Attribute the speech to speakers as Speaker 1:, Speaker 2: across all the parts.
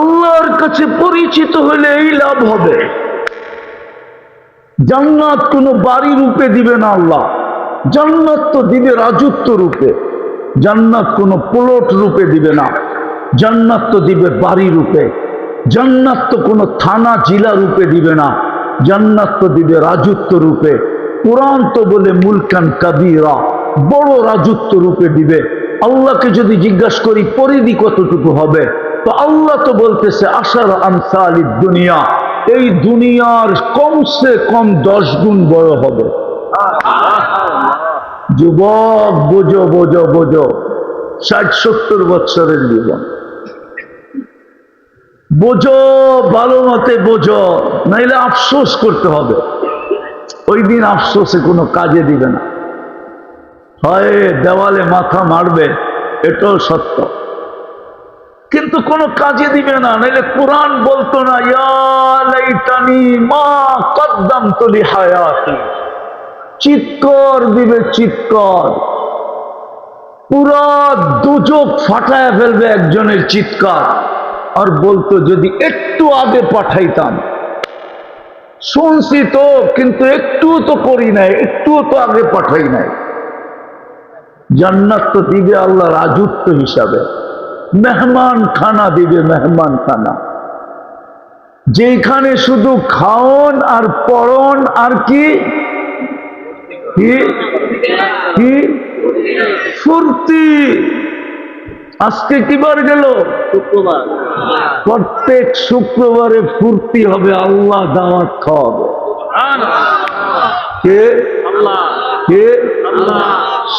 Speaker 1: আল্লাহর কাছে পরিচিত হলে এই লাভ হবে। জান্নাত কোনো বাড়ি রূপে দিবে না আল্লাহ, জান্নাত তো দিবে রাজত্ব রূপে। জান্নাত কোনো প্লট রূপে দিবে না, জান্নাত তো দিবে বাড়ি রূপে। জান্নাত তো কোনো থানা জেলা রূপে দিবে না, জান্নাত তো দিবে রাজত্ব রূপে। কোরআন তো বলে মুলকান কাবীরা, বড় রাজত্ব রূপে দিবে। আল্লাহকে যদি জিজ্ঞাসা করি পরিধি কতটুকু হবে, তো আল্লাহ তো বলতেছে আশার আমসালিদ দুনিয়া, এই দুনিয়ার কমসে কম 10 গুণ বড় হবে। যুবক বোঝো বোঝো বোঝো, 60-70 বছরের জীবন বোঝো, ভালো মতে বোঝো, নাইলে আফসোস করতে হবে। ওই দিন আফসোসে কোনো কাজে দিবে না, হয় দেওয়ালে মাথা মারবে, এটাও সত্য, কিন্তু কোনো কাজে দিবে না। নাইলে কোরআন বলতো না ইয়া লাইতানি মা কদ্দামতু লিহায়াতি, চিৎকার দিবে চিৎকার, পুরা দুজক ফাটায় ফেলবে একজনের চিৎকার, আর বলতো যদি একটু আগে পাঠাইতাম। শুনছি তো, কিন্তু একটুও তো করি নাই, একটুও তো আগে পাঠাই নাই। জান্নাত তো দিবে আল্লাহ রাজত্ব হিসাবে, মেহমান খানা দিবে, মেহমান খানা, যেখানে শুধু খাওন আর পড়ন আর কি কি ফুর্তি। আজকে কি বার গেল? শুক্রবার। প্রত্যেক শুক্রবারে ফুর্তি হবে, আল্লাহ দাওয়াত খাওয়াবে। কে? কে?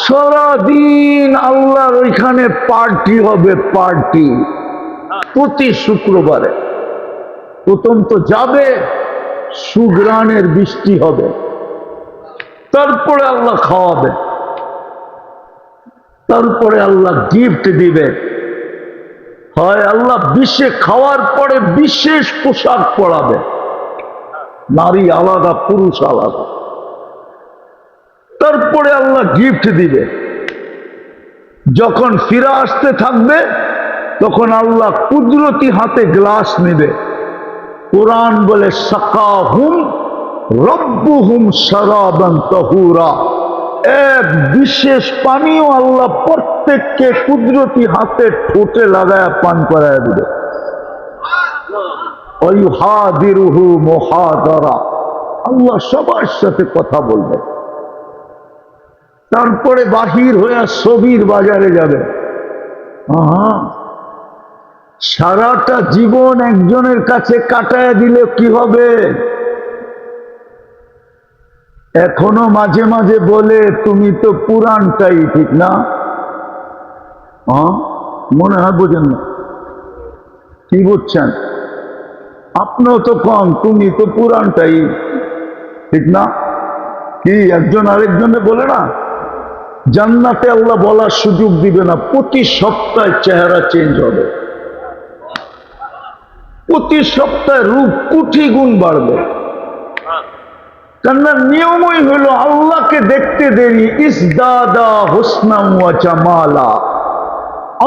Speaker 1: সারাদিন আল্লাহর ওইখানে পার্টি হবে, পার্টি প্রতি শুক্রবারে। প্রথম তো যাবে, সুগ্রানের বৃষ্টি হবে, তারপরে আল্লাহ খাওয়াবে, তারপরে আল্লাহ গিফট দিবে। হয় আল্লাহ খাওয়ার পরে বিশেষ পোশাক পরাবে, নারী আলাদা পুরুষ আলাদা, তারপরে আল্লাহ গিফট দিবে। যখন ফিরে আসতে থাকবে তখন আল্লাহ কুদরতি হাতে গ্লাস নেবে। কোরআন বলে সাকাহুম রব্বুহুম শারাবান তাহুরা, এক বিশেষ পানীয় আল্লাহ প্রত্যেককে কুদরতি হাতে ঠোঁটে লাগায়া পান করায় দিবে। ওয়াইহাদিরুহু মুহাদারা, আল্লাহ সবার সাথে কথা বলবে। তারপরে বাহির হয়ে ছবির বাজারে যাবে। সারাটা জীবন একজনের কাছে কাটায় দিলে কি হবে? এখনো মাঝে মাঝে বলে তুমি তো পুরানটাই, ঠিক না? মনে হয় বোঝেন না, কি বুঝছেন? আপনিও তো কম, তুমি তো পুরানটাই, ঠিক না? কি একজন আরেকজনে বলে না? জান্নাতে আল্লাহ বলার সুযোগ দিবে না, প্রতি সপ্তাহে চেহারা চেঞ্জ হবে, প্রতি সপ্তাহে রূপ কোটি গুণ বাড়বে। কেননা নিয়মই হলো আল্লাহকে দেখতে দেরি, ইসদাদা হুসনাম ওয়া জামালা,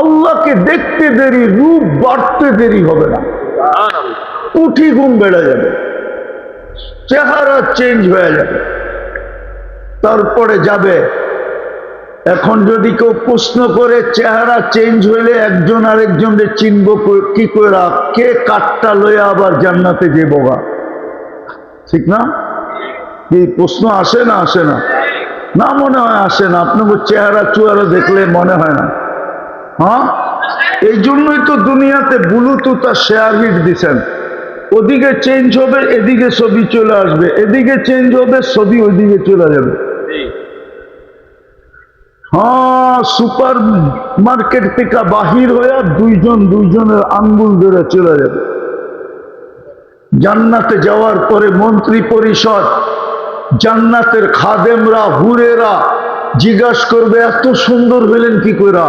Speaker 1: আল্লাহকে দেখতে দেরি, রূপ বাড়তে দেরি হবে না, কোটি গুণ বেড়ে যাবে, চেহারা চেঞ্জ হয়ে যাবে। তারপরে যাবে। এখন যদি কেউ প্রশ্ন করে চেহারা চেঞ্জ হইলে একজন আরেকজনের চিনব কি করে, কে কাঠটা লইয়া আবার জান্নাতে যে বোগা, ঠিক না? কি প্রশ্ন আসে না? আসে না? না মনে হয় আসে না, আপনাকে চেহারা চুয়ারা দেখলে মনে হয় না। এই জন্যই তো দুনিয়াতে ব্লুটুথ আর শেয়ার হিট দিচ্ছেন, ওদিকে চেঞ্জ হবে, এদিকে ছবি চলে আসবে, এদিকে চেঞ্জ হবে, ছবি ওইদিকে চলে যাবে। সুপার মার্কেট থেকে বাহির হয়ে দুইজনের আঙ্গুল ধরে চলে যাবে। জান্নাতে যাওয়ার পরে মন্ত্রী পরিষদ, জান্নাতের খাদেমরা, হুরেরা জিজ্ঞাসা করবে এত সুন্দর হইলেন কি করে?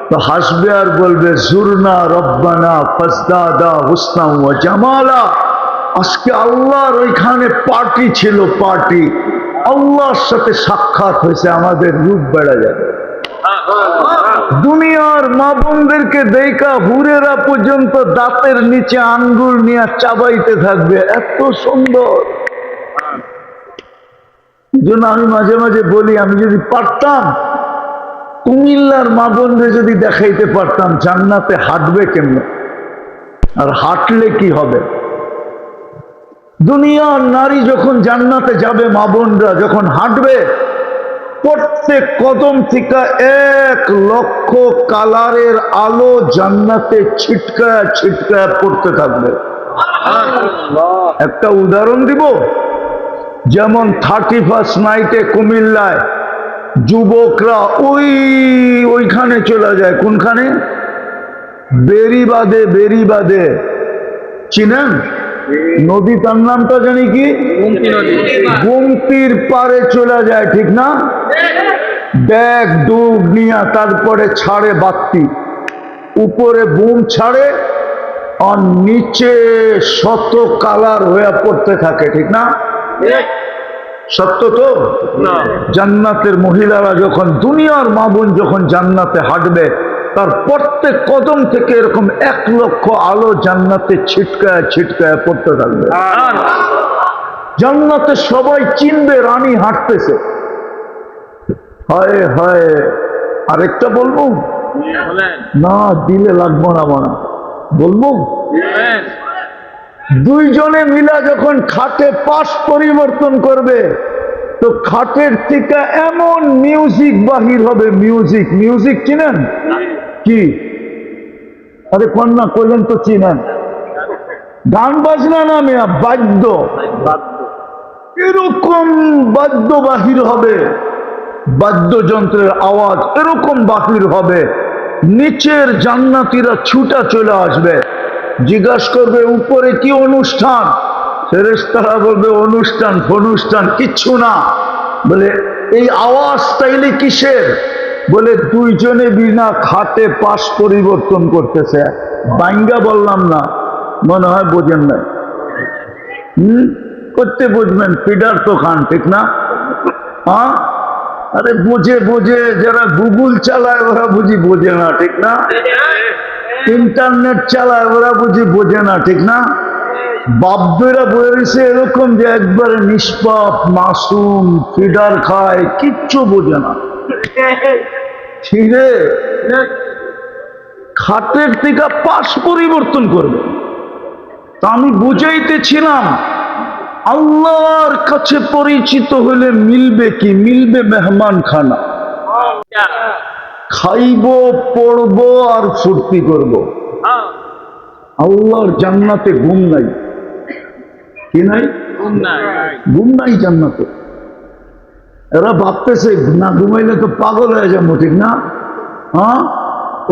Speaker 1: তো হাসবে আর বলবে জুরনা রব্বানা ফাজদাদা হুসনা ওয়া জামালা, আজকে আল্লাহর ওইখানে পার্টি ছিল, পার্টি, আল্লাহর সাথে সাক্ষাৎ হয়েছে, আমাদের রূপ বেড়ে যাবে। দুনিয়ার মা বোনদেরকে দেখা হুরেরা পর্যন্ত দাঁতের নিচে আঙ্গুল নিয়ে চাবাইতে থাকবে, এত সুন্দর। জন্য আমি মাঝে মাঝে বলি, আমি যদি পারতাম কুমিল্লার মা বোনদের যদি দেখাইতে পারতাম জান্নাতে হাঁটবে কেমনে আর হাঁটলে কি হবে। দুনিয়ার নারী যখন জান্নাতে যাবে, মা বোনরা যখন হাঁটবে, প্রত্যেক কদম থেকে 1,00,000 কালারের আলো জান্নাতে ছিটকায় ছিটকায় পড়তে থাকবে। একটা উদাহরণ দিব, যেমন 31st নাইটে কুমিল্লায় যুবকরা ওইখানে চলে যায়, কোনখানে? বেরিবাদে। বেরিবাদে চিনেন নদী, তার নামটা জানি কি? গুমতির পারে চলে যায়, ঠিক না? ব্যাগ ডুব নিয়ে তারপরে ছাড়ে বাতি, উপরে বুম ছাড়ে আর নিচে শত কালার হয়ে পড়তে থাকে, ঠিক না? সত্য তো? জান্নাতের মহিলারা যখন, দুনিয়ার মা বোন যখন জান্নাতে হাঁটবে, তার প্রত্যেক কদম থেকে এরকম 1,00,000 আলো জান্নাতে ছিটকায় ছিটকায় পড়তে থাকবে। জান্নাতে সবাই চিনবে রানী হাঁটতেছে। হয় হয় আরেকটা বলবো না, দিলে লাগবো না, মানা বলবো। দুইজনে মিলা যখন খাটে পাশ পরিবর্তন করবে, তো খাটের থেকে এমন মিউজিক বাহির হবে। মিউজিক, মিউজিক চিনেন কি? আরে কন্যা কইলেন তো চিনেন। গান বাজনা না মেয়া, বাদ্য। এরকম বাদ্য বাহির হবে, বাদ্যযন্ত্রের আওয়াজ এরকম বাহির হবে, নিচের জান্নাতীরা ছুটা চলে আসবে, জিজ্ঞাসা করবে উপরে কি অনুষ্ঠান? ফেরেশতারা বলবে অনুষ্ঠান ফনুষ্ঠান কিচ্ছু না। বলে এই আওয়াজ তাইলে কিসের? বলে দুইজনে বিনা খাটে পাশ পরিবর্তন করতেছে। বাঙ্গা বললাম না, মনে হয় বোঝেন নাই। করতে বুঝবেন, ফিডার তো খান, ঠিক না? হ্যাঁ, আরে বুঝে বুঝে যারা গুগল চালায় ওরা বুঝি বোঝে না, ঠিক না? ইন্টারনেট চালায় ওরা বুঝি বোঝে না, ঠিক না? বাপেরা বলেছে এরকম যে একবারে নিষ্পাপ মাসুম, ফিডার খায়, কিচ্ছু বোঝে না। ঠিক রে, খাটের থেকে পাশ পরিবর্তন করবে। তা আমি বুঝাইতেছিলাম, আল্লাহর কাছে পরিচিত হলে মিলবে কি? মিলবে মেহমান খানা, খাইব পড়ব আর ফুর্তি করব। আল্লাহর জান্নাতে ঘুম নাই, কি নাই? ঘুম নাই জান্নাতে। এরা ভাবতেছে না ঘুমাইলে তো পাগল হয়ে যাবো, ঠিক না? হ্যাঁ,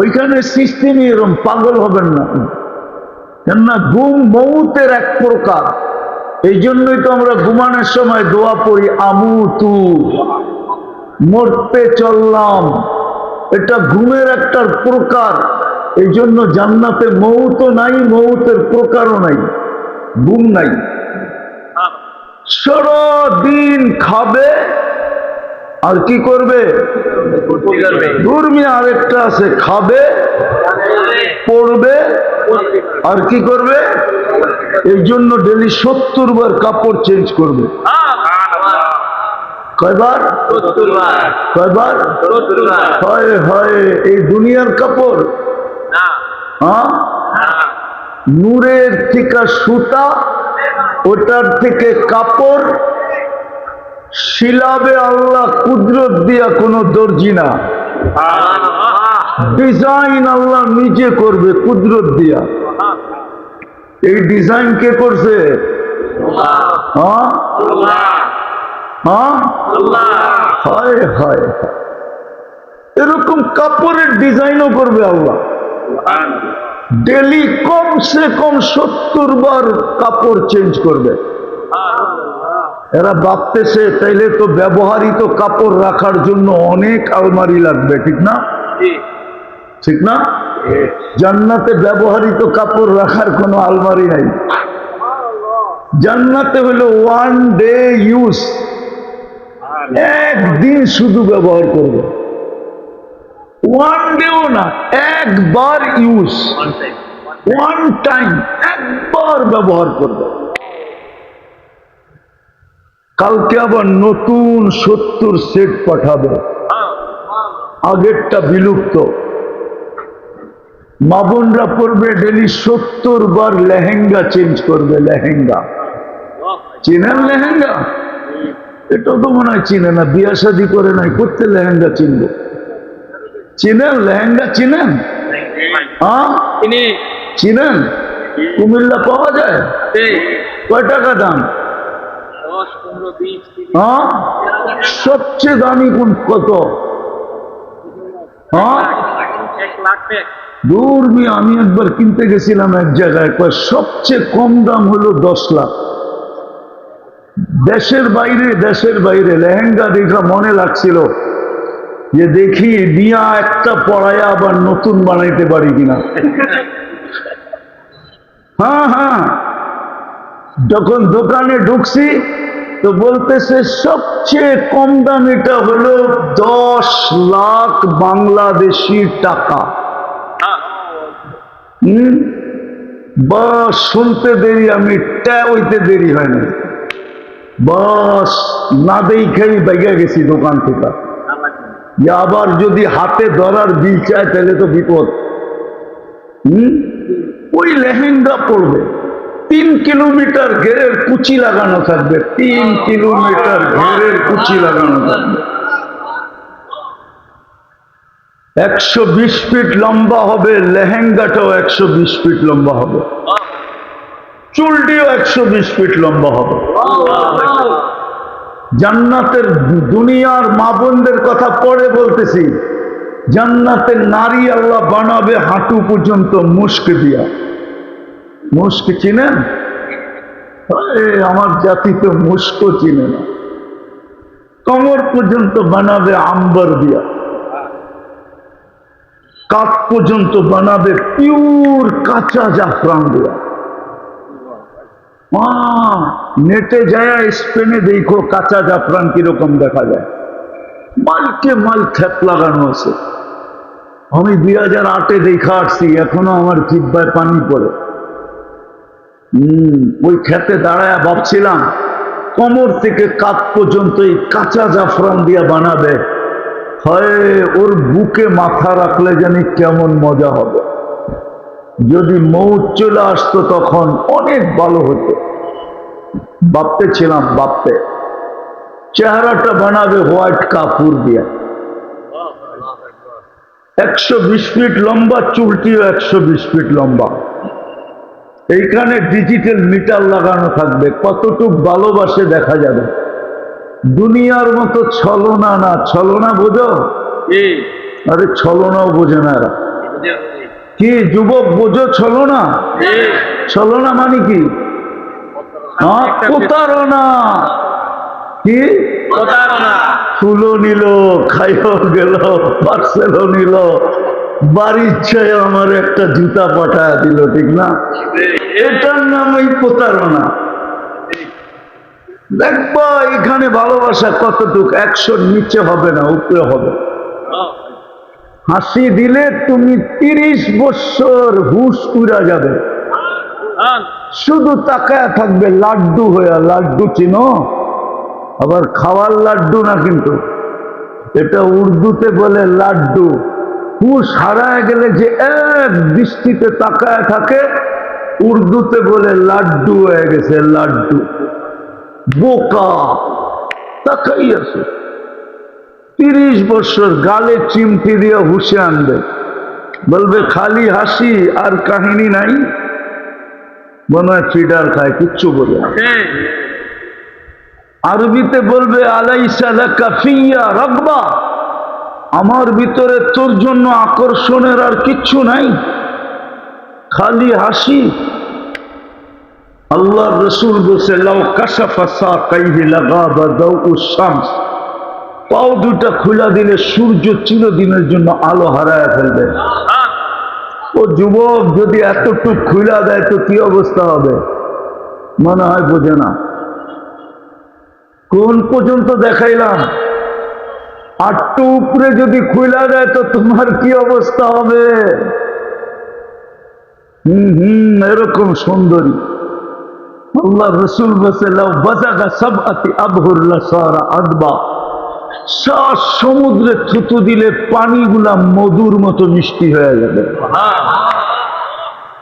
Speaker 1: ওইখানে সিস্টেমই এরকম, পাগল হবেন না। কেননা ঘুম মৌতের এক প্রকার। এই জন্যই তো আমরা ঘুমানোর সময় দোয়া পড়ি, আমুতু, মরতে চললাম। এটা ঘুমের একটা প্রকার। এই জন্য জান্নাতে মৌতও নাই, মৌতের প্রকারও নাই, ঘুম নাই। সারাদিন খাবে আর কি করবে? ধর্মী আরেকটা আছে, খাবে পড়বে আর কি করবে? এই জন্য ডেলি 70 বার কাপড় চেঞ্জ করবে। কয়বার? কয়বার? হয় হয় এই দুনিয়ার কাপড়, হ্যাঁ, নূরের থেকে সুতা, ওটার থেকে কাপড় শিলাবে আল্লাহ কুদরত দিয়া, কোনো দর্জি না। ডিজাইন আল্লাহ নিজে করবে কুদরত দিয়া। এই ডিজাইন কে করছে? হ্যাঁ, হ্যাঁ, হয় হয়। এরকম কাপড়ের ডিজাইনও করবে আল্লাহ। ডেলি কমসে কম 70 বার কাপড় চেঞ্জ করবে। এরা ভাবতেছে তাইলে তো ব্যবহৃত কাপড় রাখার জন্য অনেক আলমারি লাগবে, ঠিক না? ঠিক না? জান্নাতে ব্যবহৃত কাপড় রাখার কোনো আলমারি নাই। জান্নাতে হলো ওয়ান ডে ইউজ, একদিন শুধু ব্যবহার করবে। ওয়ান ডেও না, একবার ইউজ, ওয়ান টাইম, একবার ব্যবহার করবে। কালকে আবার নতুন 70 সেট পাঠাবে, আগেরটা বিলুপ্ত। মা বোনরা পড়বে ডেলি 70 বার লেহেঙ্গা চেঞ্জ করবে। লেহেঙ্গা চিনেন? লেহেঙ্গা এটা তো মনে হয় চিনে না, বিয়া শাদী করে নাই, করতে লেহেঙ্গা চিনবে? চিনেন লেহেঙ্গা? চিনেন? হ্যাঁ চিনেন? কুমিল্লা পাওয়া যায়? কয় টাকা দাম? হ্যাঁ সবচেয়ে দামি কোন? কত? হ্যাঁ দূর মি, আমি একবার কিনতে গেছিলাম এক জায়গায়, সবচেয়ে কম দাম হলো 10 লাখ। দেশের বাইরে লেহেঙ্গা দেখা মনে লাগছিল যে দেখি নিয়া একটা পড়ায়া আবার নতুন বানাইতে পারি কিনা। হ্যাঁ যখন দোকানে ঢুকছি তো বলতেছে সবচেয়ে কম দাম এটা হলো 10 লাখ বাংলাদেশি টাকা। বাস শুনতে দেরি, আমি হইতে দেরি হয় না, বাস না দেখেই বাইগা গেছি দোকান থেকে। আবার যদি হাতে ধরার বিল চায় তাহলে তো বিপদ। ওই লেহেঙ্গা পড়বে, 3 কিলোমিটার ঘেরের কুচি লাগানো থাকবে, 3 কিলোমিটার ঘেরের কুচি লাগানো থাকবে, 120 ফিট লম্বা হবে। লেহেঙ্গাটাও 120 ফিট লম্বা হবে, চুলটিও 120 ফিট লম্বা হবে। জান্নাতের দুনিয়ার মা বোনদের কথা পরে বলতেছি, জান্নাতের নারী আল্লাহ বানাবে হাঁটু পর্যন্ত মুস্ক দিয়া। মুস্ক চিনেন? আমার জাতি তো মুস্ক চিনে না। কোমর পর্যন্ত বানাবে আম্বর দিয়া, কাঠ পর্যন্ত বানাবে পিওর কাঁচা জাফরান দিয়া। নেটে যায় স্পেনে দেখো কাঁচা জাফরান কিরকম দেখা যায়, মালকে মাল খ্যাপ লাগানো আছে। আমি 2008-এ দেখা আসছি, এখনো আমার জিহ্বায় পানি পড়ে। ওই খেতে দাঁড়ায় ভাবছিলাম কোমর থেকে কাঠ পর্যন্ত এই কাঁচা জাফরান দিয়া বানাবে, হয় ওর বুকে মাথা রাখলে জানি কেমন মজা হবে। যদি মৌত চলে আসতো তখন অনেক ভালো হতো। ভাবতে ছিলাম, চেহারাটা বানাবে হোয়াইট কাপড় দিয়া, 120 ফিট লম্বা, চুলটিও 120 ফিট লম্বা। এইখানে ডিজিটাল মিটার লাগানো থাকবে, কতটুক ভালোবাসে দেখা যাবে। দুনিয়ার মতো ছলনা না। ছলনা বোঝো? আরে ছলনাও বোঝে না এরা। কি যুবক বোঝো ছলনা? ছলনা মানে কি? প্রতারণা। কি ফুলও নিল, খাইও গেল, পার্সেলও নিল, বাড়ির ছায় আমার একটা জুতা পাঠায় দিল, ঠিক না? এটার নামই প্রতারণা। দেখবা এখানে ভালোবাসা কতটুক, 100-র নিচে হবে না, উপরে হবে। হাসি দিলে তুমি 30 বছর হুশ উড়া যাবে, শুধু তাকায় থাকবে লাড্ডু হইয়া। লাড্ডু চিনো? আবার খাওয়ার লাড্ডু না, কিন্তু এটা উর্দুতে বলে লাড্ডু। হুশ হারায় গেলে যে এক দৃষ্টিতে তাকায় থাকে, উর্দুতে বলে লাড্ডু হয়ে গেছে। লাড্ডু বোকা, তাকাই আছে। 30 বছর গালে চিমটি দিয়ে হুশে আনবে, বলবে খালি হাসি আর কাহিনী নাই, মনে হয় ফিডার খায়, কিচ্ছু বলে। আরবিতে বলবে আলাইসা লাকা ফিয়া রাগবা, আমার ভিতরে তোর জন্য আকর্ষণের আর কিচ্ছু নাই, খালি হাসি। আল্লাহ রসুল বলছে লাউ কাশাফা সাকাইহি লাগাবা দাউউস শামস, পাও দুটা খোলা দিলে সূর্য চিরদিনের জন্য আলো হারায় ফেলবে। ও যুবক যদি এতটুক খুলা দেয় তো কি অবস্থা হবে? মনে হয় বোঝে না। কোন পর্যন্ত দেখাইলাম? আটটু উপরে যদি খুলা দেয় তো তোমার কি অবস্থা হবে? এরকম সুন্দরী আল্লাহ রসুল বলছে লাউ বাযাগা সাবআতি আবহুর লাসারা আদবা, 7 সমুদ্রে থুতু দিলে পানিগুলা মধুর মতো মিষ্টি হয়ে যাবে।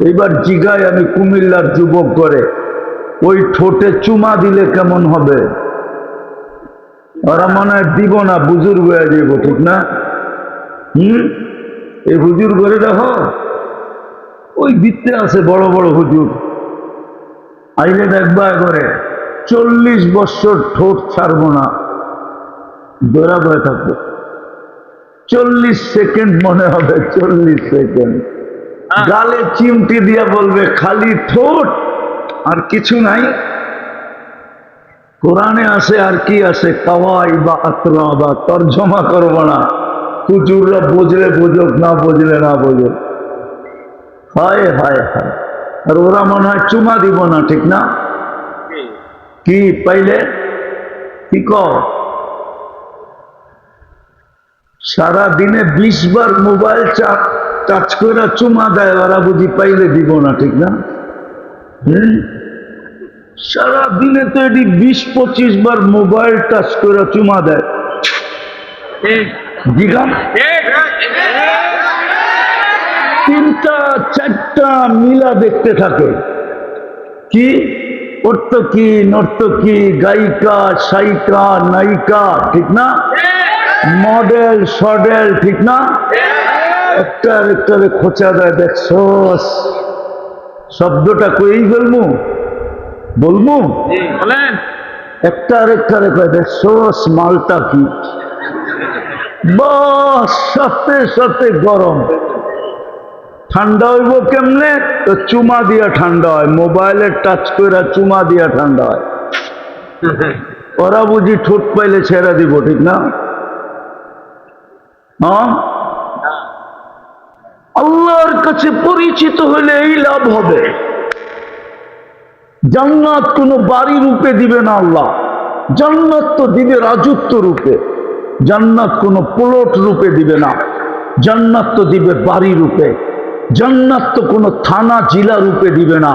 Speaker 1: এইবার জিগায় আমি কুমিল্লার যুবক করে, ওই ঠোঁটে চুমা দিলে কেমন হবে? ওরা মনে হয় দিব না, বুজুর্গ হয়ে যাব, ঠিক না? এই হুজুর করে দেখো, ওই ভিত্তে আছে বড় বড় হুজুর, আইলে দেখবা করে 40 বছর ঠোঁট ছাড়বো না, দৌড়া বয়ে থাকবো। 40 সেকেন্ড মনে হবে, 40 সেকেন্ড গালে চিমটি দিয়া বলবে খালি ঠোঁট আর কিছু নাই। কোরআনে আছে আর কি আছে, কাওয়াই বা আতরা বা তর্জমা করবো না, হুজুররা বুঝলে বুঝুক, না বুঝলে না বুঝুক। হায় হায় হায়। আর ওরা মনে হয় চুমা দিব না, ঠিক না? কি পাইলে কি কর, সারা দিনে 20 বার মোবাইল টাচ করে চুমা দেয়, ওরা বুঝি পাইলে দিব না, ঠিক না? সারা দিনে তো এটি 20-25 বার মোবাইল টাচ করে চুমা দেয়। তিনটা চারটা মিলা দেখতে থাকে, কি অর্থকি নর্তকী, গায়িকা, সায়িকা, নায়িকা, ঠিক না? মডেল সডেল, ঠিক না? একটা একটারে খোঁচা দেয়, দেখছস শব্দটা কই বলবো বলবো বলেন, একটা আরেকটারে কয় দেখছস মালটা কি, বাস সাথে সাথে গরম। ঠান্ডা হইব কেমনে? তো চুমা দিয়া ঠান্ডা হয়, মোবাইলে টাচ করে চুমা দিয়া ঠান্ডা হয়। ওরা বুঝি ঠোঁট পাইলে ছেড়ে দিব, ঠিক না? হ্যাঁ, আল্লাহর কাছে পরিচিত হলে এই লাভ হবে। জান্নাত কোনো বাড়ি রূপে দিবে না আল্লাহ, জান্নাত তো দিবে রাজত্ব রূপে। জান্নাত কোনো প্লট রূপে দিবে না, জান্নাত তো দিবে বাড়ি রূপে। জান্নাত তো কোনো থানা জেলা রূপে দিবে না,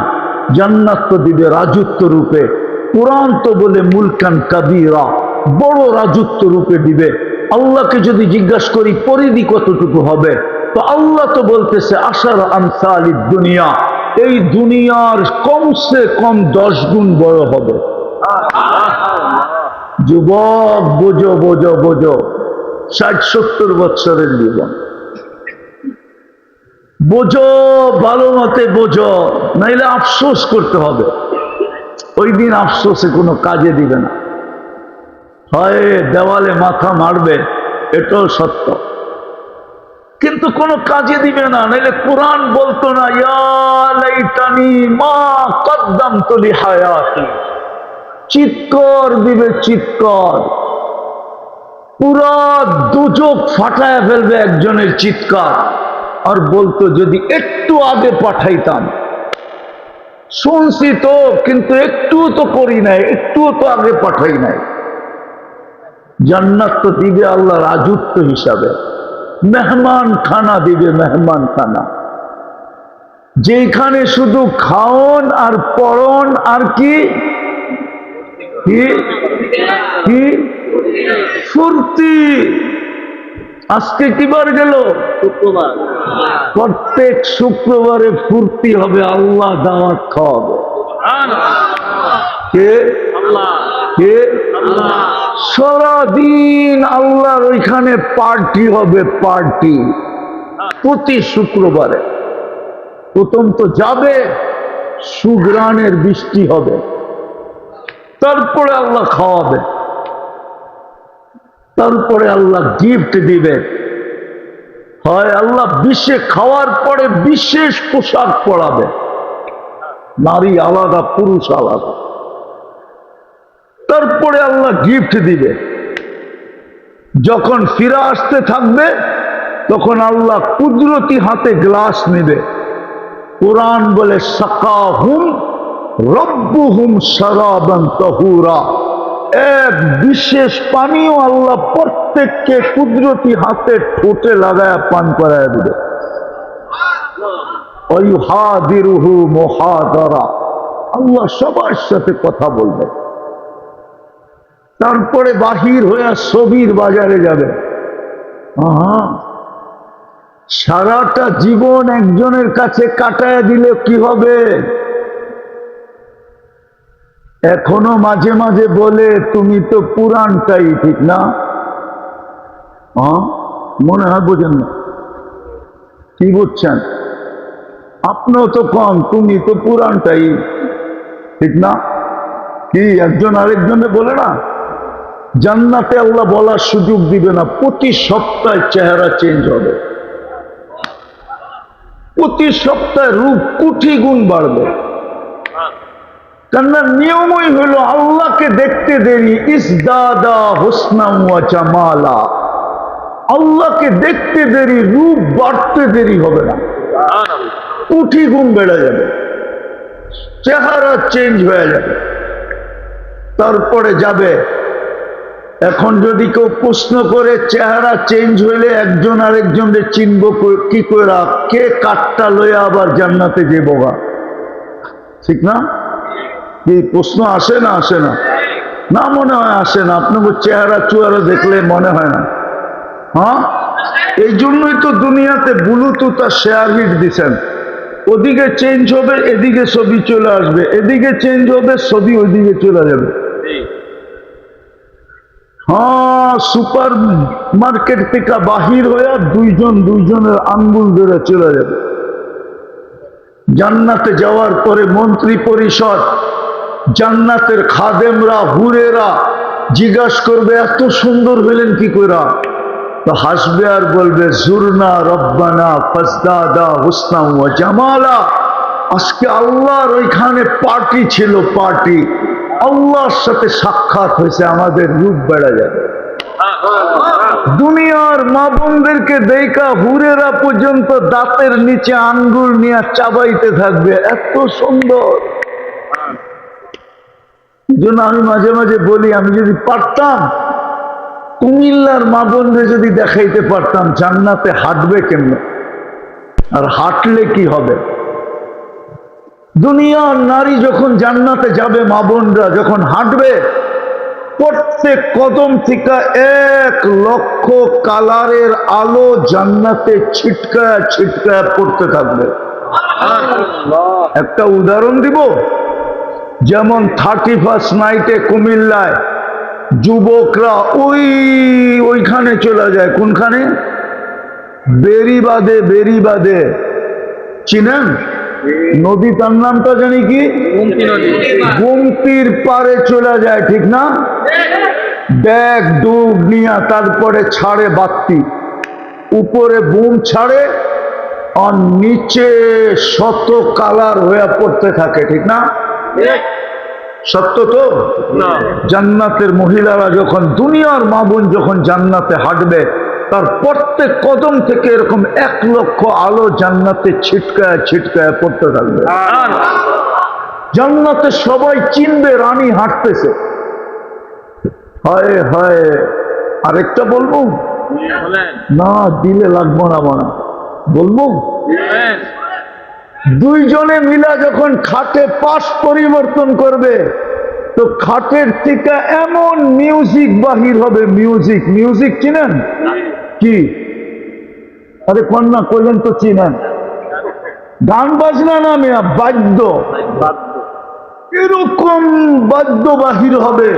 Speaker 1: জান্নাত তো দিবে রাজত্ব রূপে। কোরআন তো বলে মুলকান কাবীরা, বড় রাজত্ব রূপে দিবে। আল্লাহকে যদি জিজ্ঞাসা করি পরিধি কতটুকু হবে, তো আল্লাহ তো বলতেছে আশার আমসালিদ দুনিয়া, এই দুনিয়ার কমসে কম 10 গুণ বড় হবে। যুবক বোঝো বোঝো বোঝো, 60-70 বছরের জীবন বোঝো, ভালো মতে বোঝো, নাইলে আফসোস করতে হবে। ওই দিন আফসোসে কোনো কাজে দিবে না, হয় দেওয়ালে মাথা মারবে, এটাও সত্য, কিন্তু কোনো কাজে দিবে না। নাইলে কোরআন বলতো না ইয়া লাইতানি মা কদ্দামতু লিহায়াতি, চিৎকার দিবে চিৎকার, পুরা দুজক ফাটায় ফেলবে একজনের চিৎকার, আর বলতো যদি একটু আগে পাঠাইতাম। শুনছি তো, কিন্তু একটুও তো করি নাই, একটুও তো আগে পাঠাই নাই। জান্নাত তো দিবে আল্লাহ রাজত্ব হিসাবে, মেহমান খানা দিবে, মেহমান খানা, যেখানে শুধু খাওন আর পরন আর কি কি ফুর্তি। আজকে কি বার গেল? শুক্রবার। প্রত্যেক শুক্রবারে ফুর্তি হবে, আল্লাহ দাওয়াত খাওয়াবে। কে? কে? সারাদিন আল্লাহর ওইখানে পার্টি হবে, পার্টি প্রতি শুক্রবারে। প্রথম তো যাবে, সুগ্রানের বৃষ্টি হবে, তারপরে আল্লাহ খাওয়াবে, তারপরে আল্লাহ গিফট দিবে। হয় আল্লাহ বিশ্বে খাওয়ার পরে বিশেষ পোশাক পরাবে, নারী আলাদা পুরুষ আলাদা, তারপরে আল্লাহ গিফট দিবে। যখন ফিরে আসতে থাকবে তখন আল্লাহ কুদরতি হাতে গ্লাস নেবে। কোরআন বলে সাকাহুম রব্বুহুম শারাবান তাহুরা, এক বিশেষ পানীয় আল্লাহ প্রত্যেককে কুদরতি হাতে ঠোঁটে লাগায় পান করায় দিবে। ওয়াইহাদিরুহু মুহাদারা, আল্লাহ সবার সাথে কথা বলবে। তারপরে বাহির হয়ে ছবির বাজারে যাবে। সারাটা জীবন একজনের কাছে কাটায় দিলে কি হবে? এখনো মাঝে মাঝে বলে তুমি তো পুরানটাই, ঠিক না? মনে হয় বোঝেন না, কি বুঝছেন? আপনিও তো কম, তুমি তো পুরানটাই, ঠিক না? কি একজন আরেকজনে বলে না? জান্নাতে আল্লাহ বলার সুযোগ দিবে না, প্রতি সপ্তাহে চেহারা চেঞ্জ হবে, প্রতি সপ্তাহে রূপ কোটি গুণ বাড়বে। কেননা নিয়মই হলো আল্লাহকে দেখতে দেরি ইসদাদা হুসনা ওয়া জামালা, আল্লাহকে দেখতে দেরি রূপ বাড়তে দেরি হবে না, কোটি গুণ বেড়ে যাবে, চেহারা চেঞ্জ হয়ে যাবে। তারপরে যাবে। এখন যদি কেউ প্রশ্ন করে চেহারা চেঞ্জ হইলে একজন আরেকজনকে চিনব কি করে, কে কাঠটা লইয়া আবার জান্নাতে যাবো গা, ঠিক না? এই প্রশ্ন আসে না? আসে না? না মনে হয় আসে না। আপনাকে চেহারা চুয়ারা দেখলে মনে হয় না? হ্যাঁ, এই জন্যই তো দুনিয়াতে ব্লুটুথ আর শেয়ার হিট দিচ্ছেন। ওদিকে চেঞ্জ হবে, এদিকে ছবি চলে আসবে, এদিকে চেঞ্জ হবে, ছবি ওইদিকে চলে যাবে। হ্যাঁ, সুপার মার্কেট থেকে বাহির হয়ে দুইজনের আঙ্গুল ধরে চলে যাবে। জান্নাতে যাওয়ার পরে মন্ত্রী পরিষদ, জান্নাতের খাদেমরা, হুরেরা জিজ্ঞাসা করবে এত সুন্দর হইলেন কি করে? তো হাসবে আর বলবে জুরনা রব্বানা ফাজদাদা হুসনা ওয়া জামালা, আজকে আল্লাহর ওইখানে পার্টি ছিল, পার্টি, আল্লাহর সাথে সাক্ষাৎ হয়েছে, আমাদের রূপ বেড়ে যাবে। দুনিয়ার মা বোনদেরকে দেখা হুরেরা পর্যন্ত দাঁতের নিচে আঙ্গুল নিয়ে চাবাইতে থাকবে, এত সুন্দর। জন্য আমি মাঝে মাঝে বলি, আমি যদি পারতাম কুমিল্লার মা বোনদের যদি দেখাইতে পারতাম জান্নাতে হাঁটবে কেমন, আর হাঁটলে কি হবে। দুনিয়ার নারী যখন জান্নাতে যাবে, মা বোনরা যখন হাঁটবে, প্রত্যেক কদম থেকে 1,00,000 কালারের আলো জান্নাতে ছিটকায় ছিটকায় পড়তে থাকবে। একটা উদাহরণ দিব, যেমন 31st নাইটে কুমিল্লায় যুবকরা ওইখানে চলে যায়, কোনখানে? বেরিবাদে, চিনেন নদী, তার নামটা জানি কি? গুমতির পারে চলে যায়, ঠিক না? ব্যাগ ডুব নিয়ে তারপরে ছাড়ে বাতি, উপরে বুম ছাড়ে আর নিচে শত কালার হয়ে পড়তে থাকে, ঠিক না? সত্য তো? জান্নাতের মহিলারা যখন, দুনিয়ার মা বোন যখন জান্নাতে হাঁটবে, তার প্রত্যেক কদম থেকে এরকম 1,00,000 আলো জান্নাতে ছিটকায় ছিটকায় পড়তে থাকবে। জান্নাতে সবাই চিনবে রানী হাঁটতেছে। হায় হায়, আরেকটা বলবো না, দিলে লাগবো না, বলবো। দুইজনে মিলা যখন খাটে পাশ পরিবর্তন করবে, তো খাটের থেকে এমন মিউজিক বাহির হবে, মিউজিক চিনেন কি? আরে কন্যা কইলেন তো চিনেন, গান বাজনা না মেয়া, বাদ্য, এরকম বাদ্য বাহির হবে,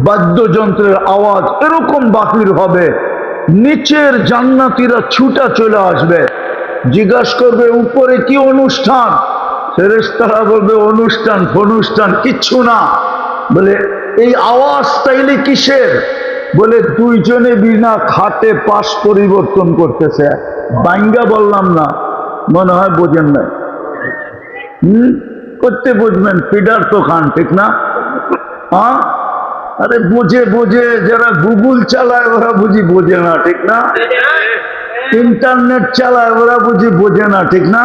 Speaker 1: বাদ্যযন্ত্রের আওয়াজ এরকম বাহির হবে, নিচের জান্নাতীরা ছুটা চলে আসবে, জিজ্ঞাসা করবে উপরে কি অনুষ্ঠান? ফেরেশতারা বলবে অনুষ্ঠান কিচ্ছু না। বলে এই আওয়াজ তাইলে কিসের? বলে দুইজনে বিনা খাটে পাশ পরিবর্তন করতেছে। বাঙ্গা বললাম না, মনে হয় বোঝেন না। করতে বুঝবেন, ফিডার তো খান, ঠিক না? হ্যাঁ, আরে বোঝে যারা গুগল চালায় ওরা বুঝি বোঝে না, ঠিক না? ইন্টারনেট চালায় ওরা বুঝি বোঝে না, ঠিক না?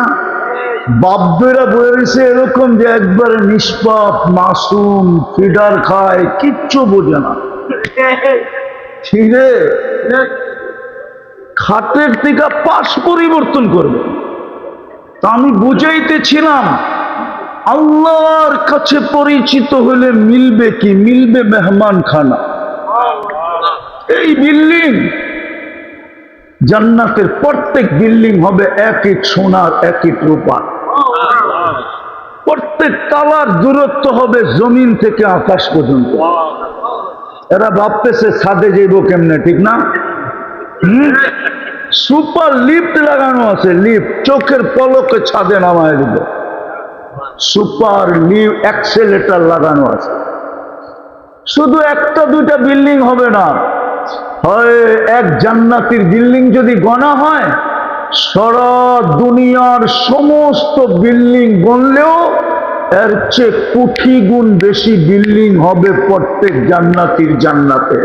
Speaker 1: বাপবেরা বলেছে এরকম যে একবারে নিষ্পাপ মাসুম ফিডার খায় কিচ্ছু বোঝে না। ঠিরে খাটের থেকে পাশ পরিবর্তন করবে। তা আমি বুঝাইতেছিলাম আল্লাহর কাছে পরিচিত হলে মিলবে কি? মিলবে মেহমান খানা। এই বিল্ডিং জান্নাতের প্রত্যেক বিল্ডিং হবে এক ইট সোনার এক ইট রূপার। প্রত্যেক তালার দূরত্ব হবে জমিন থেকে আকাশ পর্যন্ত। এরা ভাবতেছে ছাদে যাইব কেমনে, ঠিক না? সুপার লিফট লাগানো আছে, লিফট চোখের পলকে ছাদে নামায় দিল। সুপার লিফট অ্যাক্সেলেটর লাগানো আছে। শুধু একটা দুইটা বিল্ডিং হবে না, হয় এক জান্নাতের বিল্ডিং যদি গণা হয় সারা দুনিয়ার সমস্ত বিল্ডিং গণলেও এর চেয়ে কোটি গুণ বেশি বিল্ডিং হবে প্রত্যেক জান্নাতীর জান্নাতে।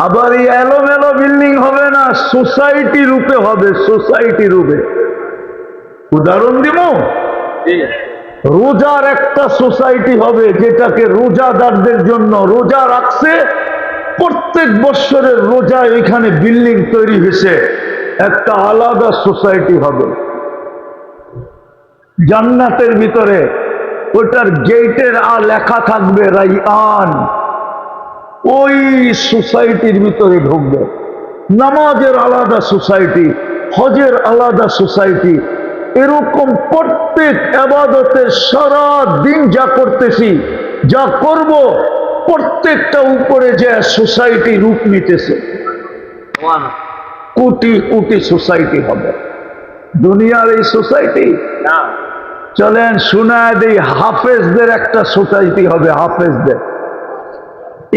Speaker 1: আবার এই এলোমেলো বিল্ডিং হবে না, সোসাইটি রূপে হবে, সোসাইটি রূপে। উদাহরণ দিব, রোজার একটা সোসাইটি হবে যেটাকে রোজাদারদের জন্য রোজা রাখছে, প্রত্যেক বছরের রোজা এখানে বিল্ডিং তৈরি হয়েছে, একটা আলাদা সোসাইটি হবে জান্নাতের ভিতরে। ওটার গেটের লেখা থাকবে রাইয়ান। ওই সোসাইটির ভিতরে ঢুকবে। নামাজের আলাদা সোসাইটি, হজের আলাদা সোসাইটি। এরকম প্রত্যেক ইবাদতের সারা দিন যা করতেছি, যা করব, প্রত্যেকটা উপরে যে সোসাইটি রূপ নিতেছে। কোটি কোটি সোসাইটি হবে দুনিয়ার এই সোসাইটি। চলেন শোনায় দেই, হাফেজদের একটা সোসাইটি হবে। হাফেজদের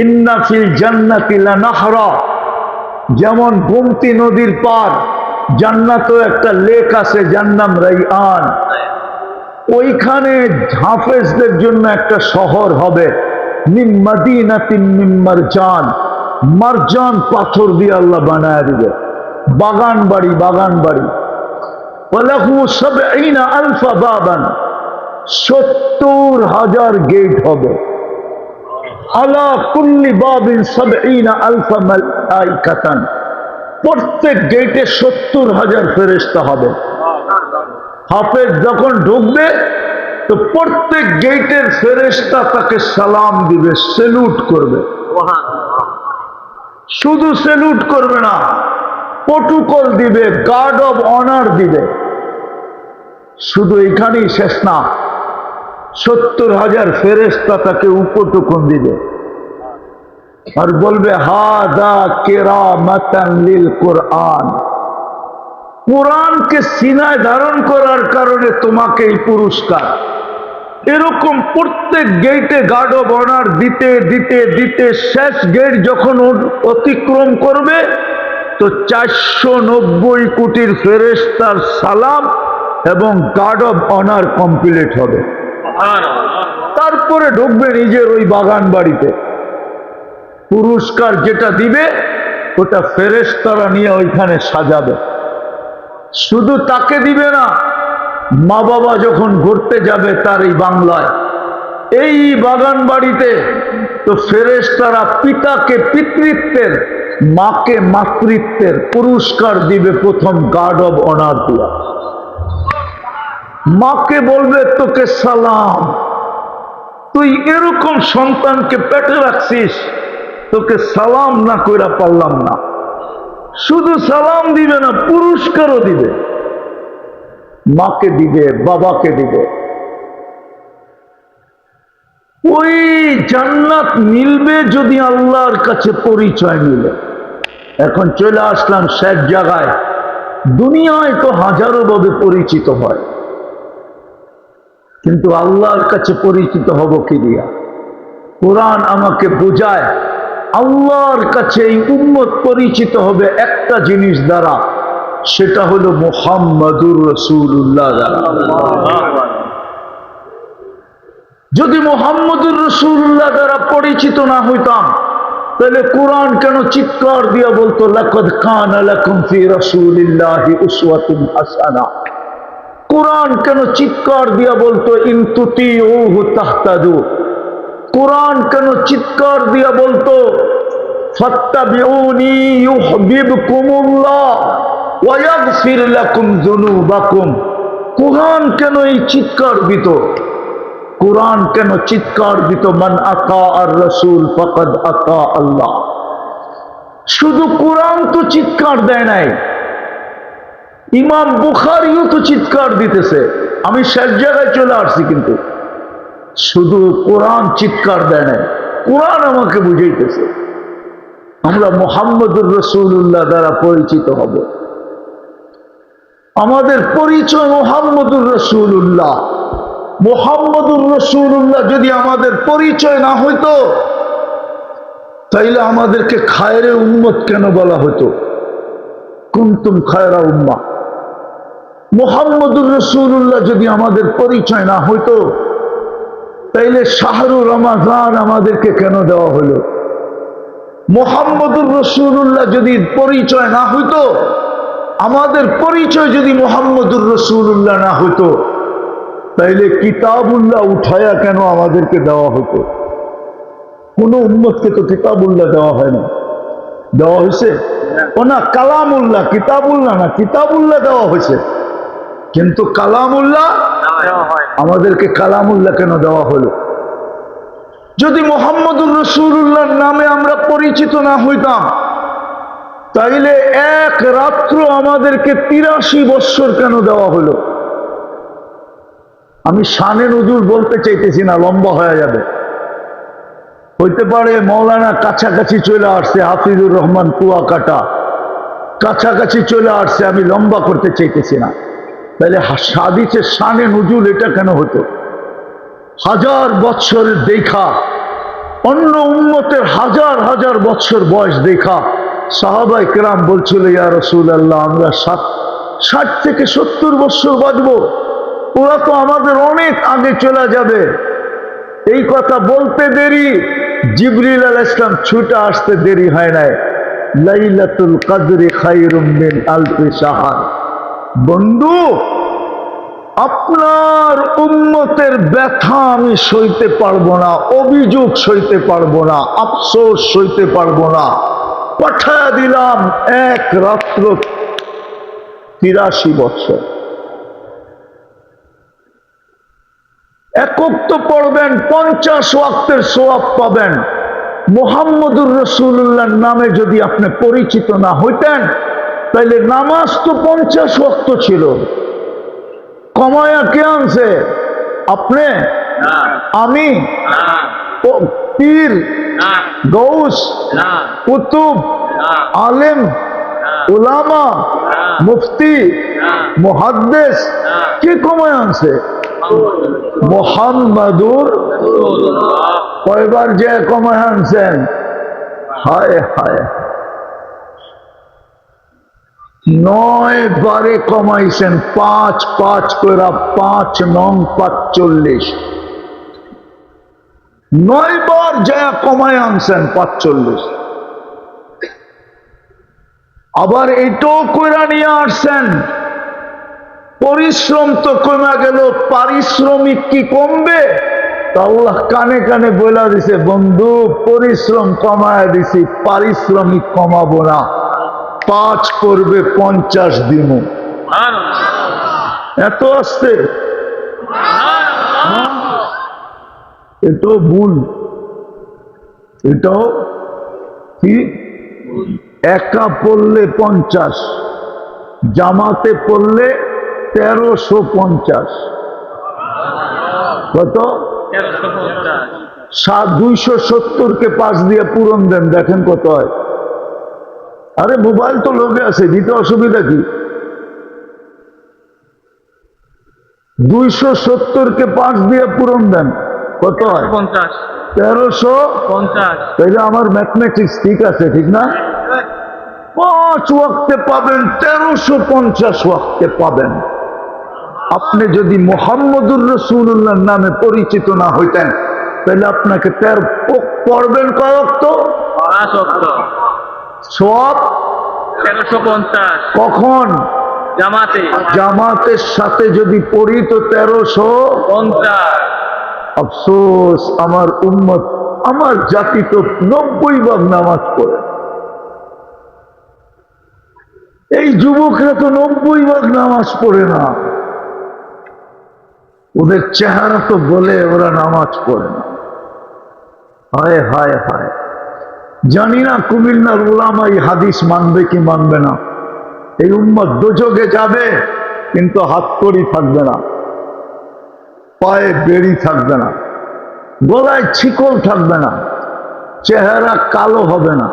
Speaker 1: ইন্না ফিল জান্নাতি লানাহরা, যেমন গোমতী নদীর পার জান্নাতেও একটা লেক আছে যার নাম রাইয়ান। ওইখানে হাফেজদের জন্য একটা শহর হবে, মিন মাদিনাতিন মিন মারজান, মারজান পাথর দিয়ে আল্লাহ বানায় দিবে। বাগান বাড়ি, বাগান বাড়ি। ওয়ালাহু ৭০,০০০ বাবান, ৭০,০০০ গেট হবে। আলা কুল্লি বাবিন ৭০,০০০ মালাইকাতান, প্রত্যেক গেটে ৭০,০০০ ফেরেশতা হবে। হাফেজ যখন ঢুকবে তো প্রত্যেক গেটের ফেরেশতা তাকে সালাম দিবে, সেলুট করবে। শুধু সেলুট করবে না, প্রটোকল দিবে, গার্ড অব অনার দিবে। শুধু এখানেই শেষ না, ৭০,০০০ ফেরেশতা তাকে উপটোকন দিবে আর বলবে হাদা কিরামাতান লিল কুরআন, কোরআনকে সিনায় ধারণ করার কারণে তোমাকে এই পুরস্কার। এরকম প্রত্যেক গেটে গার্ড অব অনার দিতে দিতে দিতে শেষ গেট যখন অতিক্রম করবে তো ৪৯০ কোটির ফেরেশতার সালাম এবং গার্ড অব অনার কমপ্লিট হবে। তারপরে ঢুকবে নিজের ওই বাগান বাড়িতে। পুরস্কার যেটা দিবে ওটা ফেরেশতারা নিয়ে ওইখানে সাজাবে। শুধু তাকে দিবে না, মা বাবা যখন ঘুরতে যাবে তার এই বাংলায়, এই বাগান বাড়িতে, তো ফেরেশতারা পিতাকে পিতৃত্বের, মাকে মাতৃত্বের পুরস্কার দিবে প্রথম গার্ড অব অনার দিয়া। মাকে বলবে তোকে সালাম, তুই এরকম সন্তানকে পেটে রাখছিস, তোকে সালাম না কইরা পারলাম না। শুধু সালাম দিবে না, পুরস্কারও দিবে। মাকে দিবে, বাবাকে দিবে। ওই জান্নাত মিলবে যদি আল্লাহর কাছে পরিচয় মিলে। এখন চলে আসলাম শেষ জায়গায়। দুনিয়ায় তো হাজারো ভাবে পরিচিত হয়, কিন্তু আল্লাহর কাছে পরিচিত হব কি দিয়া? কোরআন আমাকে বোঝায় আল্লাহর কাছে এই উম্মত পরিচিত হবে একটা জিনিস দ্বারা, সেটা হলো মুহাম্মাদুর রাসূলুল্লাহ দ্বারা। যদি মুহাম্মাদুর রাসূলুল্লাহ দ্বারা পরিচিত না হইতাম তাহলে কোরআন কেন চিৎকার দিয়া বলতো লাকাদ কানা লাকুম ফি রাসূলিল্লাহি উসওয়াতুন হাসানাহ। কোরআন কেন চিৎকার দিয়া বলতো ইনতুতিউহু তাহতাদু? কোরআন কেন চিৎকার দিয়া বলতো ফাত্তাবিউনি ইউহিব্বুকুমুল্লাহ ওয়া ইয়াগফির লাকুম যুনুবাকুম? কোরআন কেন এই চিৎকার দিত? কোরআন কেন চিৎকার দিত মান আতা আর রাসূল ফাকাদ আতা আল্লাহ? শুধু কোরআন তো চিৎকার দেয় নাই, ইমাম বুখারীও তো চিৎকার দিতেছে। আমি শেষ জায়গায় চলে আসছি, কিন্তু শুধু কোরআন চিৎকার দেয় নাই, কোরআন আমাকে বুঝাইতেছে আমরা মুহাম্মদুর রাসূলুল্লাহ দ্বারা পরিচিত হব। আমাদের পরিচয় মুহাম্মদুর রাসূলুল্লাহ। মুহাম্মদুর রাসূলুল্লাহ যদি আমাদের পরিচয় না হইতো, তাইলে আমাদেরকে খায়রে উম্মত কেন বলা হতো? কুনতুম খায়রা উম্মাহ। মুহাম্মদুর রাসূলুল্লাহ যদি আমাদের পরিচয় না হইতো, তাইলে শাহরুর রমাজান আমাদেরকে কেন দেওয়া হলো? মুহাম্মদুর রাসূলুল্লাহ যদি পরিচয় না হইতো, আমাদের পরিচয় যদি মুহাম্মদুর রাসূলুল্লাহ না হইতো, তাইলে কিতাবুল্লাহ উঠায়া কেন আমাদেরকে দেওয়া হতো? কোন উম্মতকে তো কিতাবুল্লাহ দেওয়া হয় না। দেওয়া হয়েছে ও না, কালামুল্লাহ, কিতাবুল্লাহ না, কিতাবুল্লাহ দেওয়া হয়েছে, কিন্তু কালামুল্লাহ আমাদেরকে কালামুল্লাহ কেন দেওয়া হলো? যদি মুহাম্মদুর রাসূলুল্লাহর নামে আমরা পরিচিত না হইতাম, তাইলে এক রাত্র আমাদেরকে 83 বৎসর কেন দেওয়া হলো? আমি শানে নুজুল বলতে চাইতেছি না, লম্বা হয়ে যাবে। হইতে পারে মৌলানা কাছাকাছি চলে আসছে, হাফিজুর রহমান কুয়াকাটা কাছাকাছি চলে আসছে, আমি লম্বা করতে চাইতেছি না। তাহলে হাদিসের শানে নুজুল এটা কেন হতো? হাজার বৎসরের দেখা, অন্য উম্মতের হাজার হাজার বৎসর বয়স দেখা সাহাবায়ে কেরাম বলছিল, ইয়া রাসূলুল্লাহ, আমরা 60 থেকে 70 বৎসর বাঁচবো, ওরা তো আমাদের অনেক আগে চলে যাবে। এই কথা বলতে দেরি, জিবরিল আলাইহিস সালাম ছুটে আসতে দেরি হয় নাই। লাইলাতুল কদরি খায়রুম মিন আলফি শাহর। বন্ধু, আপনার উম্মতের ব্যথা আমি সইতে পারবো না, অভিযোগ সইতে পারবো না, আফসোস সইতে পারবো না। পাঠায়া দিলাম এক রাত্র 83 বৎসর। একক তো পড়বেন, 50 ওয়াক্তের সওয়াব পাবেন। মুহাম্মদুর রাসূলুল্লাহর নামে যদি আপনি পরিচিত না হইতেন, তাইলে নামাজ তো 50 ওয়াক্ত ছিল, কমায়া কে আনছে? আপনি? আমি? পীর, গৌস, কুতুব, আলেম, উলামা, মুফতি, মুহাদ্দিস কে কমায় আনছে? মুহাম্মাদুর কয়বার যে কমায় আনছেন? হায় হায়, 9 বারে কমাইছেন। 5 5 করে 5 নং 45, 9 বার যা কমায় আনছেন 45। আবার এটাও কইরা নিয়ে আসছেন, পরিশ্রম তো কমে গেল, পারিশ্রমিক কি কমবে? আল্লাহ কানে কানে বলে দিছে, বন্ধু পরিশ্রম কমায় দিছি, পারিশ্রমিক কমাবো না, 5 করবে 50 দিব। এত আসছে, এটাও ভুল, এটাও কি? একা পড়লে 50, জামাতে পড়লে 1350। কত? 270 কে 5 দিয়ে পূরণ দেন, দেখেন কত হয়। আরে মোবাইল তো লোকে আছে, দিতে অসুবিধা কি? 270 কে 5 দিয়ে পূরণ দেন, কত হয়? 1350। তাইলে আমার ম্যাথমেটিক্স ঠিক আছে, ঠিক না? 5 ওয়াক্তে পাবেন, 1350 ওয়াক্তে পাবেন। আপনি যদি মুহাম্মদুর রাসূলুল্লাহর নামে পরিচিত না হইতেন, তাহলে আপনাকে পড়বেন কয় ওয়াক্ত? 5 ওয়াক্ত। সওয়াব 1350। কখন? জামাতের সাথে যদি পড়ি তো 1350। আফসোস, আমার উম্মত, আমার জাতি তো 90 ভাগ নামাজ পড়ে। এই যুবকরা তো 90 ভাগ নামাজ পড়ে না। ওদের চেহারা তো বলে ওরা নামাজ পড়ে না। হায় হায় হায়, জানি না কুমিল্লার উলামা এই হাদিস মানবে কি মানবে না। এই উম্মত দোজখে যাবে, কিন্তু হাতকড়ি থাকবে না, পায়ে বেড়ি থাকবে না, গলায় ছিকল থাকবে না, চেহারা কালো হবে না।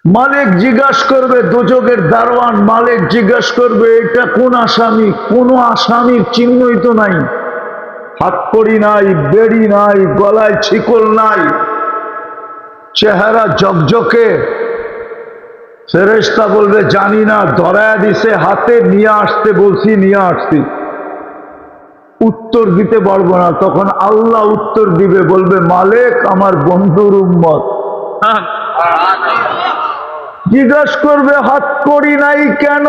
Speaker 1: মালিক জিজ্ঞাসা করবে, দোজখের দারোয়ান মালিক জিজ্ঞাসা করবে, এটা কোন আসামি? কোন আসামির চিহ্নই তো নাই, হাতকড়ি নাই, বেড়ি নাই, গলায় ছিকল নাই, চেহারা ঝকঝকে। ফেরেশতা বলবে জানি না, ধরায়া দিছে হাতে, নিয়ে আসতে বলছি, নিয়ে আসছি, উত্তর দিতে পারবো না। তখন আল্লাহ উত্তর দিবে, বলবে মালিক আমার বন্ধুর উম্মত। জিজ্ঞাসা করবে হাত করি নাই কেন?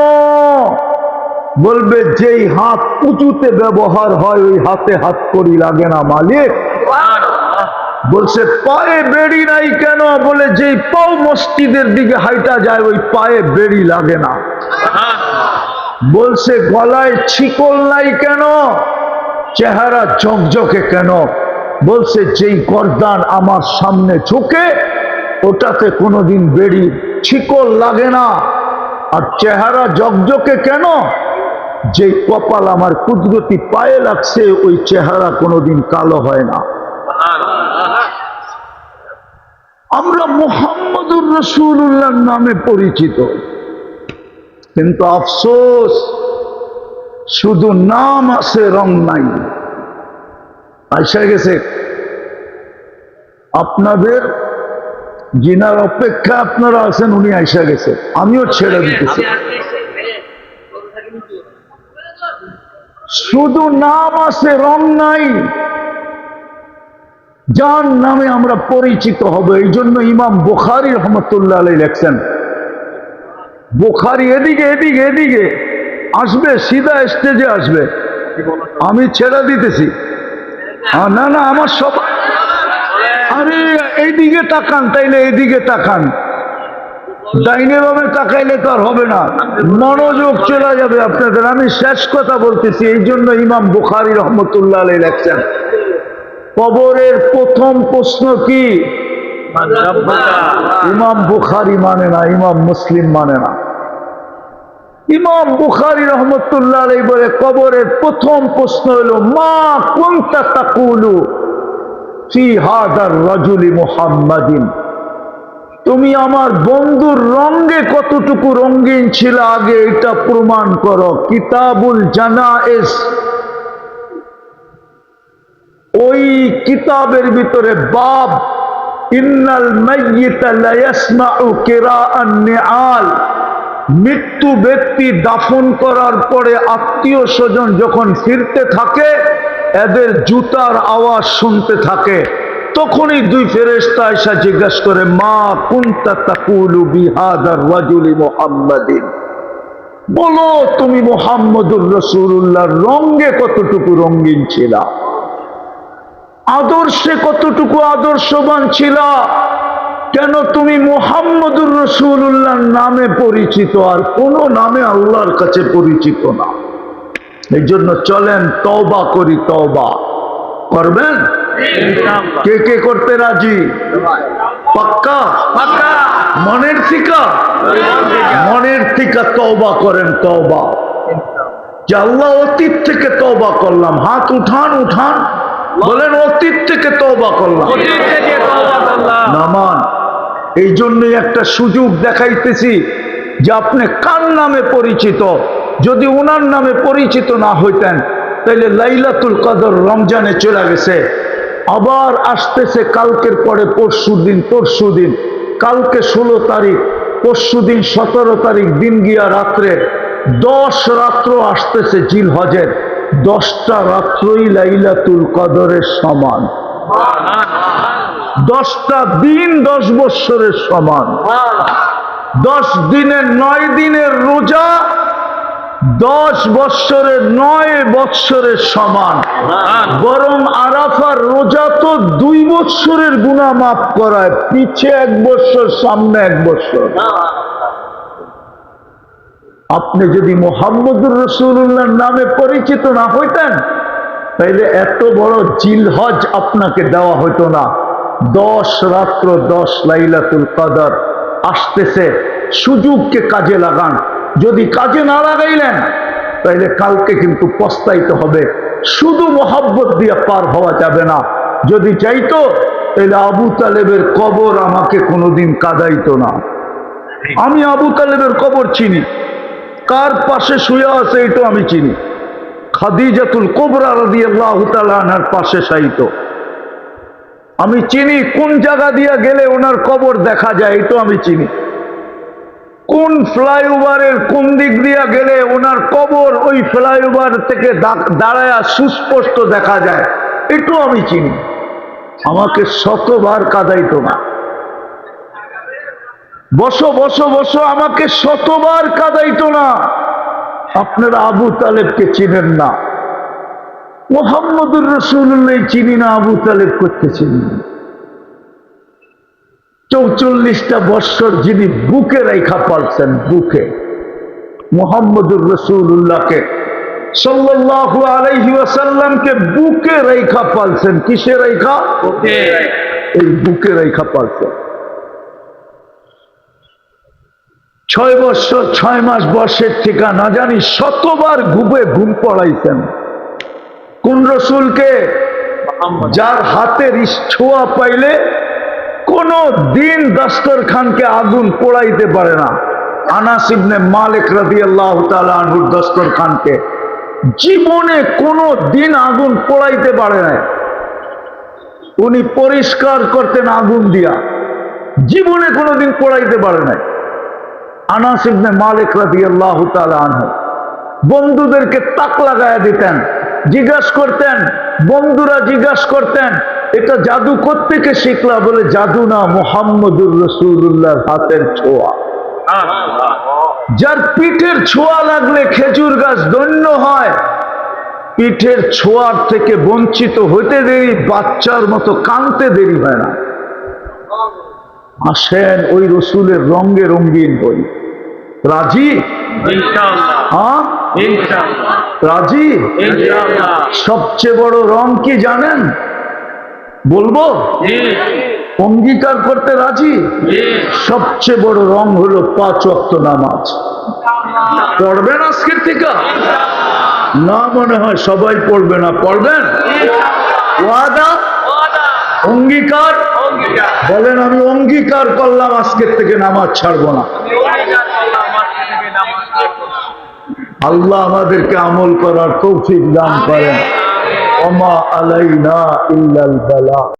Speaker 1: বলবে যেই হাত উঁচুতে ব্যবহার হয় ওই হাতে হাত করি লাগে না মালিক। বলছে পায়ে বেড়ি নাই কেন? বলে যেই পাও মসজিদের দিকে হাইটা যায় ওই পায়ে বেড়ি লাগে না। বলছে গলায় ছিকল নাই কেন? চেহারা ঝকঝকে কেন? বলছে যেই গর্দান আমার সামনে ঝুঁকে ওটাতে কোনোদিন বেড়ি ছিকল লাগে না। আর চেহারা ঝকঝকে কেন? যেই কপাল আমার কুদরতি পায়ে লাগছে ওই চেহারা কোনোদিন কালো হয় না। আমরা মুহাম্মদুর রাসূলুল্লাহর নামে পরিচিত, কিন্তু আফসোস শুধু নাম আছে, রং নাই। আইসা গেছে আপনাদের যিনার অপেক্ষা আপনারা আছেন, উনি আইসা গেছে, আমিও ছেড়ে দিতেছি। শুধু নাম আছে, রং নাই। যার নামে আমরা পরিচিত হব। এই জন্য ইমাম বুখারী রহমতুল্লাহ আলাইহি লেখছেন, বুখারী এদিকে এদিকে এদিকে আসবে, সিধা স্টেজে আসবে, আমি ছেড়ে দিতেছি। না না, আমার সব, আরে এইদিকে তাকান, তাইলে এইদিকে তাকান, ডাইনে বামে তাকাইলে তো আর হবে না, মনোযোগ চলে যাবে আপনাদের। আমি শেষ কথা বলতেছি। এই জন্য ইমাম বুখারী রহমতুল্লাহ আলাইহি লেখছেন, কবরের প্রথম প্রশ্ন কি? ইমাম বুখারী মানে না, ইমাম মুসলিম মানে না। ইমাম বুখারী রহমতুল্লাহ আলাইহি বলে কবরের প্রথম প্রশ্ন হলো মা কুনতা তাকুলু ফি হাদার রাজুলি মুহাম্মাদিন, তুমি আমার বন্ধুর রঙে কতটুকু রঙিন ছিল আগে এটা প্রমাণ করো। কিতাবুল জানায়েজ, ওই কিতাবের ভিতরে বাব ইন্নাল মাইয়িতা লা ইয়াসমাউ কিরাআন নিআল, মৃত্যু ব্যক্তি দাফন করার পরে আত্মীয় স্বজন যখন ফিরতে থাকে এদের জুতার আওয়াজ শুনতে থাকে। তখনই দুই ফেরেশতা এসে জিজ্ঞাসা করে মা কুনতা তাকুলু বিহাদার রাজুলি মুহাম্মাদিন, বলো তুমি মুহাম্মদুর রাসূলুল্লাহর রঙে কতটুকু রঙিন ছিল, আদর্শে কতটুকু আদর্শবান ছিল, কেন তুমি মুহাম্মদুর রাসূলুল্লাহর নামে পরিচিত আর কোন নামে আল্লাহর কাছে পরিচিত না। এই জন্য চলেন তওবা করি। তওবা করবেন? কে কে করতে রাজি? পাক্কা? মনের থিকা? মনের থিকা তওবা করেন। তওবা যে আল্লাহ অতীত থেকে তওবা করলাম, হাত উঠান উঠান, বলেন অতীত থেকে তওবা করলাম। নামান এই জন্যই একটা সুযোগ দেখাইতেছি যে আপনি কার নামে পরিচিত। যদি ওনার নামে পরিচিত না হইতেন তাহলে লাইলাতুল কদর রমজানে চলে গেছে, আবার আসতেছে কালকের পরে পরশুদিন, তরশুদিন, কালকে 16 তারিখ, পরশুদিন 17 তারিখ, দিন গিয়া রাত্রে 10 রাত্র আসতেছে জিলহজের। 10টা রাত্রই লাইলাতুল কদরের সমান, 10টা দিন 10 বৎসরের সমান। 10 দিনের 9 দিনের রোজা 10 বৎসরের 9 বৎসরের সমান, বরং আরাফার রোজা তো 2 বৎসরের গুনাহ মাফ করায়, পিছে 1 বৎসর সামনে 1 বৎসর। আপনি যদি মুহাম্মদুর রাসূলুল্লাহর নামে পরিচিত না হইতেন তাইলে এত বড় জিলহজ আপনাকে দেওয়া হইতো না। 10 রাত্র 10 লাইলাতুল কদর আসতেছে, সুযোগকে কাজে লাগান। যদি কাজে না লাগাইলেন তাইলে কালকে কিন্তু পস্তাইতে হবে। শুধু মোহাব্বত দিয়ে পার হওয়া যাবে না। যদি চাইতো তাহলে আবু তালেবের কবর আমাকে কোনোদিন কাঁদাইতো না। আমি আবু তালেবের কবর চিনি, কার পাশে শুয়ে আছে এটাও আমি চিনি। খাদিজাতুল কুবরা রাদিয়াল্লাহু তাআলা আনহার পাশে শায়িত। আমি চিনি কোন জায়গা দিয়ে গেলে ওনার কবর দেখা যায়, এটাও আমি চিনি। কোন ফ্লাইওভারের কোন দিক দিয়ে গেলে ওনার কবর ওই ফ্লাইওভার থেকে দাঁড়ায় সুস্পষ্ট দেখা যায়, এটাও আমি চিনি। আমাকে শতবার কাঁদাইতো না। বসো বসো বসো, আমাকে শতবার কাঁদাইতো না। আপনারা আবু তালেবকে চিনেন না, মুহাম্মদুর রাসূলুল্লাহ চিনি না, আবু তালেব করতে চিনি না। 44টা বৎসর যিনি বুকে রেখা পালছেন, বুকে মুহাম্মদুর রাসূলুল্লাহকে সাল্লাল্লাহু আলাইহি ওয়াসাল্লামকে বুকে রেখা পালছেন। কিসে রেখা? এই বুকে রেখা পালছেন। 6 বৎসর 6 মাস বয়সের থেকে না জানি শতবার ঘুম পড়াইছেন। কোন রসুলকে? যার হাতের ছোঁয়া পাইলে কোন দিন দস্তরখানকে আগুন পোড়াইতে পারে না। আনাস ইবনে মালিক রাদিয়াল্লাহু তাআলা আনহুর দস্তরখানকে জীবনে কোনো দিন আগুন পোড়াইতে পারে না। উনি পরিষ্কার করতেন আগুন দিয়া, জীবনে কোনোদিন পোড়াইতে পারে নাই। আনাস ইবনে মালিক রাদিয়াল্লাহু তাআলা আনহু বন্ধুদেরকে তাক লাগায়া দিতেন, জিজ্ঞাসা করতেন, বন্ধুরা জিজ্ঞাসা করতেন এটা জাদু কোত্থেকে শিখলা? বলে জাদু না, মুহাম্মদুর রাসূলুল্লাহর হাতের ছোঁয়া। যার পিঠের ছোঁয়া লাগলে খেজুর গাছ ধন্য হয়, পিঠের ছোঁয়ার থেকে বঞ্চিত হইতে দেরি, বাচ্চার মতো কাঁদতে দেরি হয় না। আসেন ওই রসুলের রঙে রঙিন হই। রাজি? হ্যাঁ, রাজি? সবচেয়ে বড় রং কি জানেন? বলবো? অঙ্গীকার করতে রাজি? সবচেয়ে বড় রং হলো 5 ওয়াক্ত নামাজ। পড়বেন আজকের থেকে? না, মনে হয় সবাই পড়বে না। পড়বেন? ওয়াদা? অঙ্গীকার? বলেন আমি অঙ্গীকার করলাম আজকের থেকে নামাজ ছাড়বো না। আল্লাহ আমাদেরকে আমল করার তৌফিক দান করেন। ওমা আলাইনা ইল্লাল বালাগ।